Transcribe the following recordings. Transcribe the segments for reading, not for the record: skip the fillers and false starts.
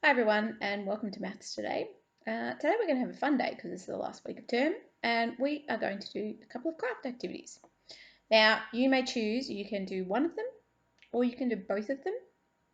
Hi everyone and welcome to Maths Today. Today we're going to have a fun day because this is the last week of term and we are going to do a couple of craft activities. Now you may choose, you can do one of them or you can do both of them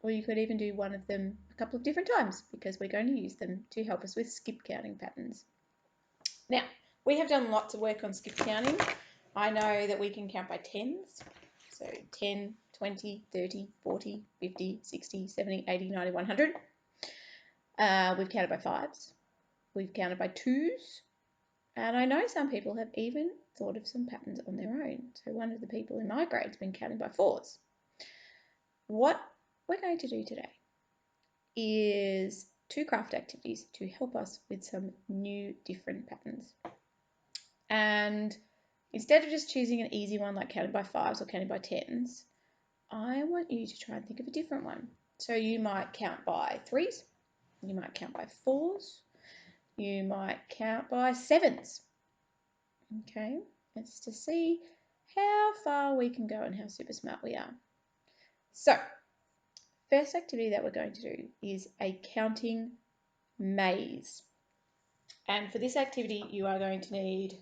or you could even do one of them a couple of different times because we're going to use them to help us with skip counting patterns. Now we have done lots of work on skip counting. I know that we can count by tens, so 10, 20, 30, 40, 50, 60, 70, 80, 90, 100. We've counted by fives, we've counted by twos, and I know some people have even thought of some patterns on their own. So one of the people in my grade's been counting by fours. What we're going to do today is two craft activities to help us with some new different patterns. And instead of just choosing an easy one like counting by fives or counting by tens, I want you to try and think of a different one. So you might count by threes, you might count by fours, you might count by sevens. Okay, it's to see how far we can go and how super smart we are. So, first activity that we're going to do is a counting maze. And for this activity, you are going to need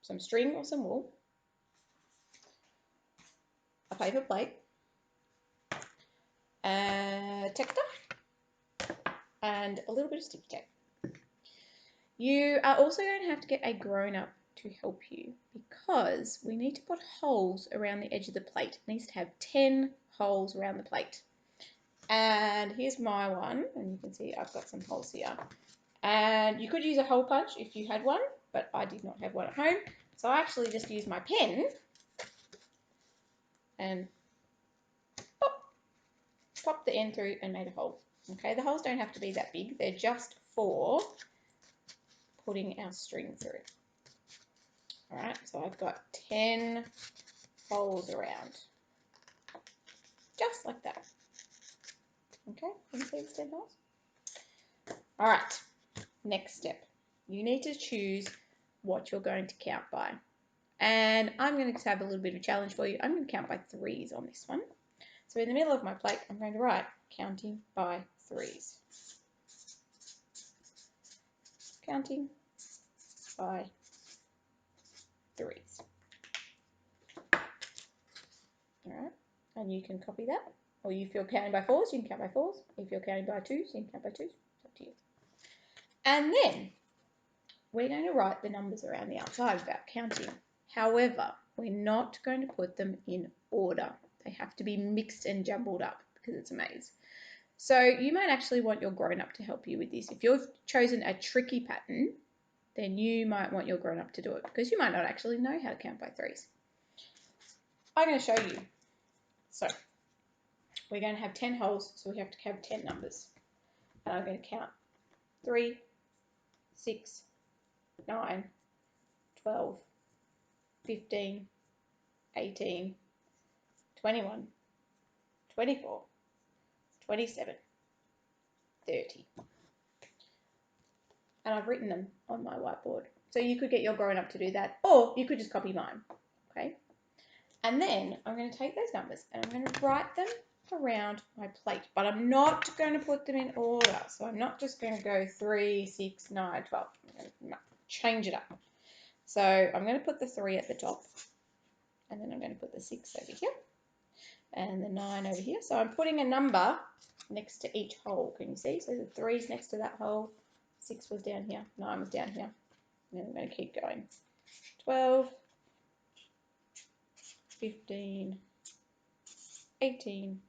some string or some wool, a paper plate, a texture, and a little bit of sticky tape. You are also going to have to get a grown-up to help you because we need to put holes around the edge of the plate. It needs to have 10 holes around the plate. And here's my one, and you can see I've got some holes here. And you could use a hole punch if you had one, but I did not have one at home. So I actually just used my pen and popped the end through and made a hole. Okay, the holes don't have to be that big. They're just for putting our string through. All right, so I've got 10 holes around, just like that. Okay, can you see the 10 holes? All right, next step. You need to choose what you're going to count by. And I'm going to have a little bit of a challenge for you. I'm going to count by threes on this one. So in the middle of my plate, I'm going to write counting by threes. Counting by threes. All right, and you can copy that. Or if you're counting by fours, you can count by fours. If you're counting by twos, you can count by twos. It's up to you. And then we're going to write the numbers around the outside without counting. However, we're not going to put them in order. They have to be mixed and jumbled up because it's a maze. So you might actually want your grown-up to help you with this. If you've chosen a tricky pattern, then you might want your grown-up to do it because you might not actually know how to count by threes. I'm going to show you. So we're going to have 10 holes, so we have to have 10 numbers. And I'm going to count 3, 6, 9, 12, 15, 18, 21, 24, 27, 30. And I've written them on my whiteboard. So you could get your grown-up to do that, or you could just copy mine, okay? And then I'm going to take those numbers and I'm going to write them around my plate, but I'm not going to put them in order. So I'm not just going to go 3, 6, 9, 12. I'm going to change it up. So I'm going to put the 3 at the top, and then I'm going to put the 6 over here, and the 9 over here. So I'm putting a number next to each hole. Can you see? So the 3's next to that hole, 6 was down here, 9 was down here. And then I'm going to keep going. 12, 15, 18,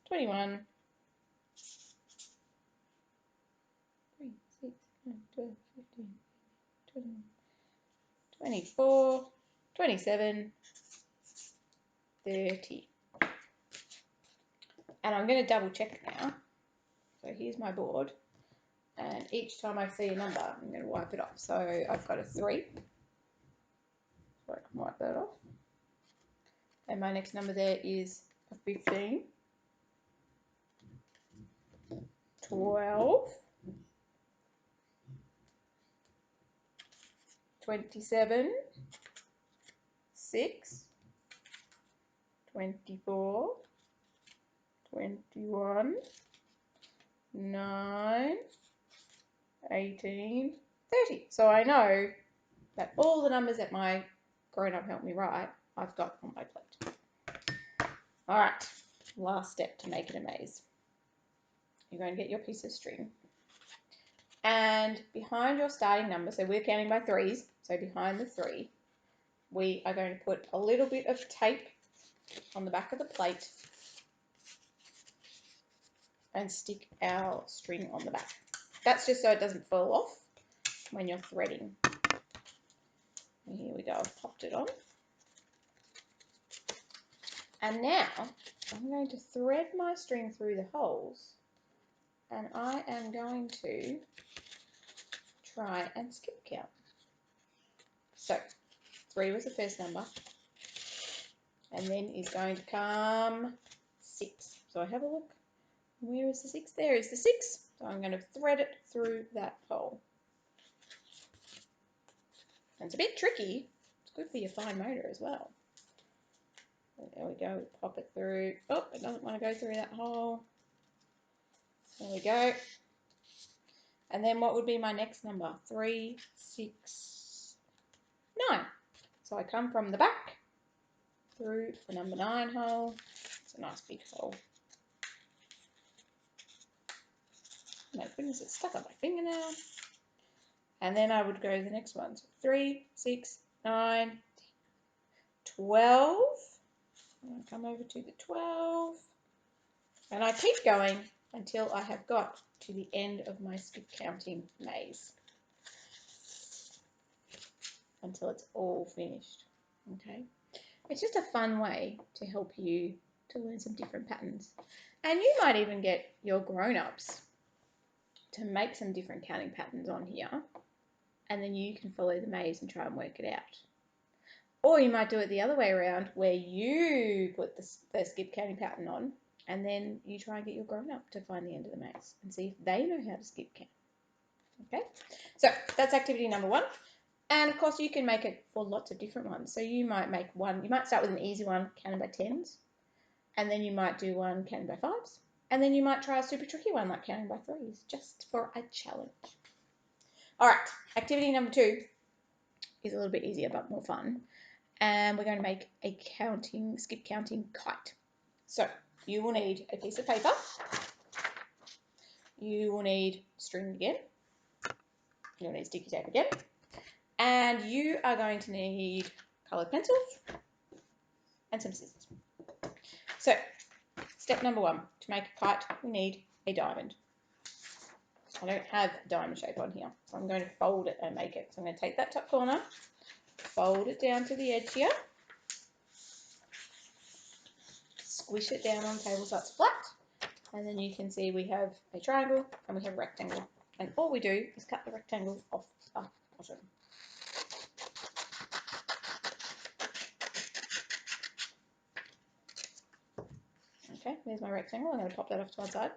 21, 3, 6, 9, 12, 15, 21, 24, 27, 30. And I'm going to double check now. So here's my board. And each time I see a number, I'm going to wipe it off. So I've got a 3. So I can wipe that off. And my next number there is a 15, 12, 27, 6, 24, 21, 9, 18, 30. So I know that all the numbers that my grown-up helped me write, I've got on my plate. All right, last step to make it a maze. You're going to get your piece of string. And behind your starting number, so we're counting by 3s, so behind the 3, we are going to put a little bit of tape on the back of the plate and stick our string on the back. That's just so it doesn't fall off when you're threading. And here we go, I've popped it on. And now I'm going to thread my string through the holes, and I am going to try and skip count. So 3 was the first number, and then is going to come 6. So I have a look. Where is the 6? There is the 6. So I'm going to thread it through that hole. And it's a bit tricky. It's good for your fine motor as well. There we go. Pop it through. Oh, it doesn't want to go through that hole. There we go. And then what would be my next number? 3, 6, 9. So I come from the back through the number 9 hole. It's a nice big hole. My goodness, it's stuck on my fingernail. And then I would go to the next one. So 3, 6, 9, 12. I'll come over to the 12. And I keep going until I have got to the end of my skip counting maze. Until it's all finished. Okay. It's just a fun way to help you to learn some different patterns. And you might even get your grown-ups to make some different counting patterns on here, and then you can follow the maze and try and work it out. Or you might do it the other way around, where you put the skip counting pattern on, and then you try and get your grown-up to find the end of the maze and see if they know how to skip count. Okay, so that's activity number 1. And of course you can make it for lots of different ones. So you might make one, you might start with an easy one, counting by 10s, and then you might do one counting by 5s, and then you might try a super tricky one like counting by 3s, just for a challenge. All right, activity number 2 is a little bit easier but more fun. And we're going to make a skip counting kite. So you will need a piece of paper. You will need string again. You'll need sticky tape again. And you are going to need coloured pencils and some scissors. So step number 1, to make a kite, we need a diamond. I don't have a diamond shape on here, so I'm going to fold it and make it. So I'm going to take that top corner, fold it down to the edge here, squish it down on the table so it's flat, and then you can see we have a triangle and we have a rectangle. And all we do is cut the rectangle off the bottom. Okay, there's my rectangle. I'm going to pop that off to one side.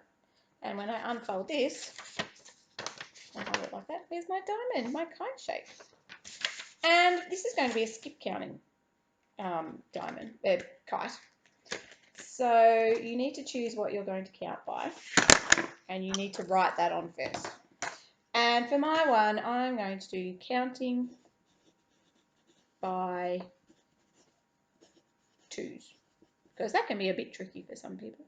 And when I unfold this, I'll hold it like that. There's my diamond, my kite shape. And this is going to be a skip counting kite. So you need to choose what you're going to count by, and you need to write that on first. And for my one, I'm going to do counting by 2s, because that can be a bit tricky for some people.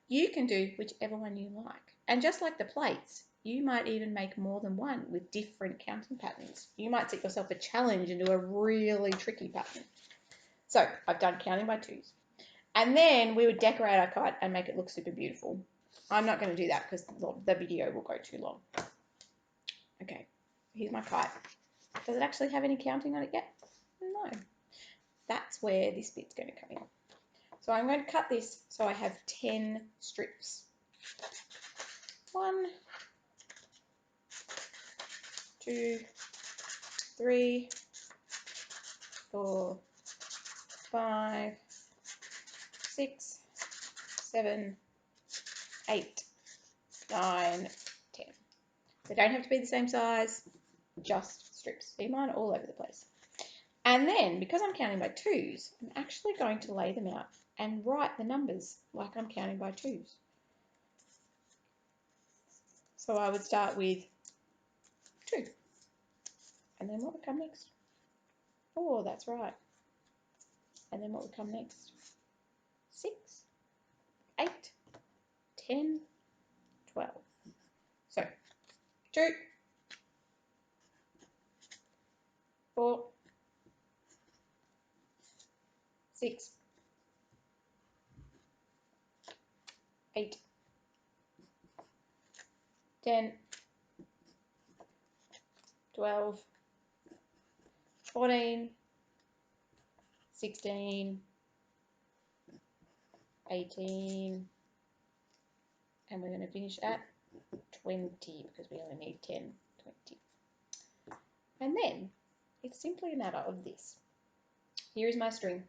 You can do whichever one you like. And just like the plates, you might even make more than one with different counting patterns. You might set yourself a challenge and do a really tricky pattern. So I've done counting by 2s. And then we would decorate our kite and make it look super beautiful. I'm not going to do that because the video will go too long. Okay, here's my kite. Does it actually have any counting on it yet? No. That's where this bit's going to come in. So I'm going to cut this so I have 10 strips. 1, 2, 3, 4, 5, 6, 7, 8, 9, 10. They don't have to be the same size, just strips. See, mine are all over the place. And then, because I'm counting by 2s, I'm actually going to lay them out and write the numbers like I'm counting by 2s. So I would start with 2. And then what would come next? 4, that's right. And then what would come next? 6, 8, 10, 12. So 2, 4, 6, 8, 10, 12, 14, 16, 18, and we're going to finish at 20 because we only need 10, 20. And then it's simply a matter of this. Here is my string.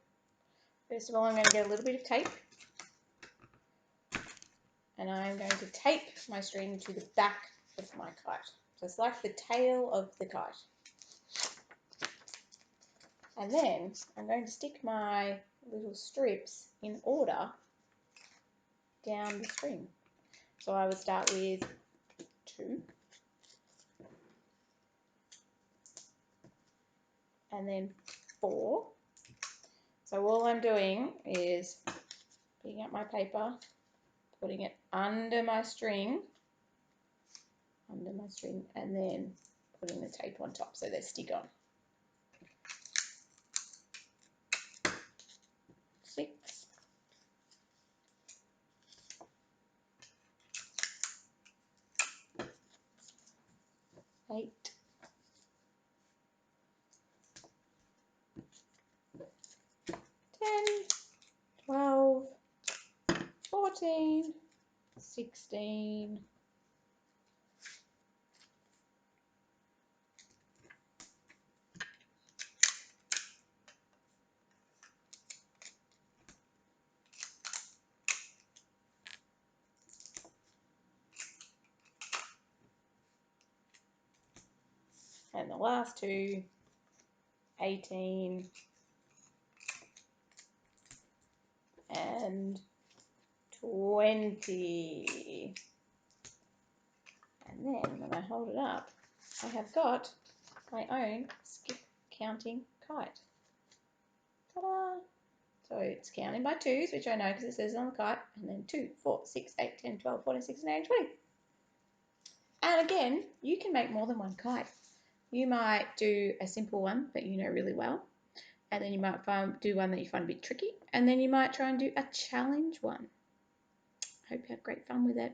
First of all, I'm going to get a little bit of tape, and I'm going to tape my string to the back of my kite. So it's like the tail of the kite. And then I'm going to stick my little strips in order down the string. So I would start with 2, and then 4. So all I'm doing is picking up my paper, putting it under my string, and then putting the tape on top so they stick on. 6, 8, 10, 12, 14, 16, and the last 2, 18, and 20. And then when I hold it up, I have got my own skip counting kite. Ta-da! So it's counting by 2s, which I know because it says on the kite, and then 2, 4, 6, 8, 10, 12, 14, 16, 18, 20. And again, you can make more than one kite. You might do a simple one that you know really well, and then you might do one that you find a bit tricky, and then you might try and do a challenge one. Hope you have great fun with it.